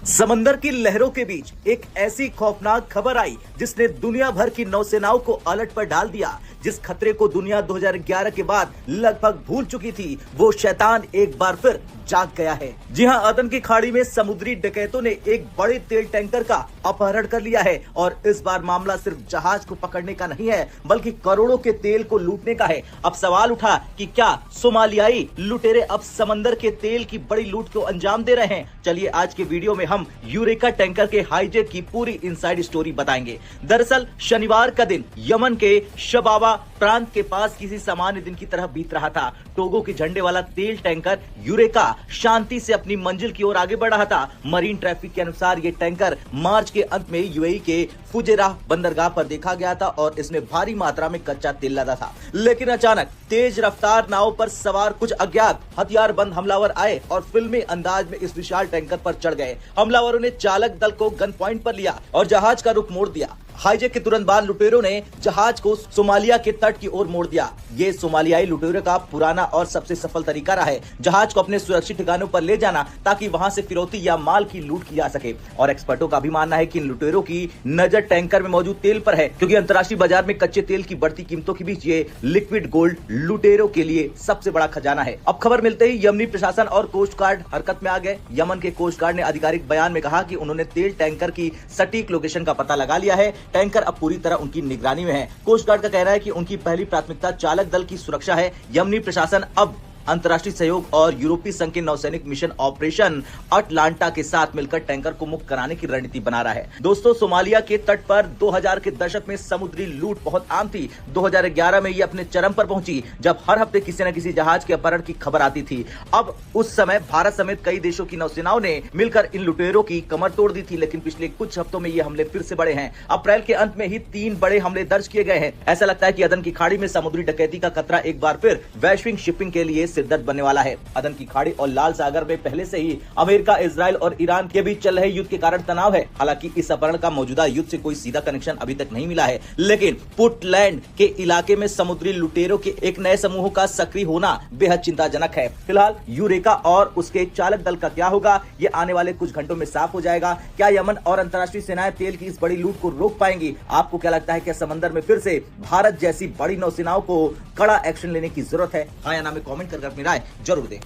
समंदर की लहरों के बीच एक ऐसी खौफनाक खबर आई जिसने दुनिया भर की नौसेनाओं को अलर्ट पर डाल दिया। जिस खतरे को दुनिया 2011 के बाद लगभग भूल चुकी थी, वो शैतान एक बार फिर जाग गया है। जी हां, अदन की खाड़ी में समुद्री डकैतों ने एक बड़े तेल टैंकर का अपहरण कर लिया है और इस बार मामला सिर्फ जहाज को पकड़ने का नहीं है, बल्कि करोड़ों के तेल को लूटने का है। अब सवाल उठा कि क्या सोमालियाई लुटेरे अब समंदर के तेल की बड़ी लूट को अंजाम दे रहे हैं। चलिए आज के वीडियो में हम यूरेका टैंकर के हाईजैक की पूरी इनसाइड स्टोरी बताएंगे। दरअसल शनिवार का दिन यमन के शबाबा प्रांत के पास किसी सामान्य दिन की तरह बीत रहा था। टोगो के झंडे वाला तेल टैंकर यूरेका शांति से अपनी मंजिल की ओर आगे बढ़ रहा था। मरीन ट्रैफिक के अनुसार ये टैंकर मार्च के अंत में यूएई के फुजेराह बंदरगाह पर देखा गया था और इसमें भारी मात्रा में कच्चा तेल लदा था। लेकिन अचानक तेज रफ्तार नाव पर सवार कुछ अज्ञात हथियारबंद हमलावर आए और फिल्मी अंदाज में इस विशाल टैंकर पर चढ़ गए। हमलावरों ने चालक दल को गन पॉइंट पर लिया और जहाज का रुख मोड़ दिया। हाईजैक के तुरंत बाद लुटेरों ने जहाज को सोमालिया के तट की ओर मोड़ दिया। ये सोमालियाई लुटेरों का पुराना और सबसे सफल तरीका रहा है, जहाज को अपने सुरक्षित ठिकानों पर ले जाना ताकि वहां से फिरौती या माल की लूट की जा सके। और एक्सपर्टों का भी मानना है कि इन लुटेरों की नजर टैंकर में मौजूद तेल पर है, क्योंकि अंतर्राष्ट्रीय बाजार में कच्चे तेल की बढ़ती कीमतों के बीच ये लिक्विड गोल्ड लुटेरों के लिए सबसे बड़ा खजाना है। अब खबर मिलते ही यमनी प्रशासन और कोस्ट गार्ड हरकत में आ गए। यमन के कोस्ट गार्ड ने आधिकारिक बयान में कहा कि उन्होंने तेल टैंकर की सटीक लोकेशन का पता लगा लिया है। टैंकर अब पूरी तरह उनकी निगरानी में है। कोस्ट गार्ड का कहना है कि उनकी पहली प्राथमिकता चालक दल की सुरक्षा है। यमनी प्रशासन अब अंतर्राष्ट्रीय सहयोग और यूरोपीय संघ के नौसैनिक मिशन ऑपरेशन अटलांटा के साथ मिलकर टैंकर को मुक्त कराने की रणनीति बना रहा है। दोस्तों, सोमालिया के तट पर 2000 के दशक में समुद्री लूट बहुत आम थी। 2011 में ये अपने चरम पर पहुंची, जब हर हफ्ते किसी न किसी जहाज के अपहरण की खबर आती थी। अब उस समय भारत समेत कई देशों की नौसेनाओं ने मिलकर इन लुटेरों की कमर तोड़ दी थी, लेकिन पिछले कुछ हफ्तों में ये हमले फिर से बढ़े हैं। अप्रैल के अंत में ही 3 बड़े हमले दर्ज किए गए हैं। ऐसा लगता है कि अदन की खाड़ी में समुद्री डकैती का खतरा एक बार फिर वैश्विक शिपिंग के लिए सिरदर्द बनने वाला है। अदन की खाड़ी और लाल सागर में पहले से ही अमेरिका, इजराइल और ईरान के बीच चल रहे युद्ध के कारण तनाव है। हालांकि इस अपहरण का मौजूदा युद्ध से कोई सीधा कनेक्शन अभी तक नहीं मिला है, लेकिन पुर्टलैंड के इलाके में समुद्री लुटेरों के एक नए समूह का सक्रिय होना बेहद चिंताजनक है। फिलहाल यूरेका और उसके चालक दल का क्या होगा, ये आने वाले कुछ घंटों में साफ हो जाएगा। क्या यमन और अंतर्राष्ट्रीय सेनाएं तेल की इस बड़ी लूट को रोक पाएंगी? आपको क्या लगता है कि समंदर में फिर से भारत जैसी बड़ी नौसेनाओं को कड़ा एक्शन लेने की जरूरत है? हाँ या ना में कमेंट कर अपनी राय जरूर दें।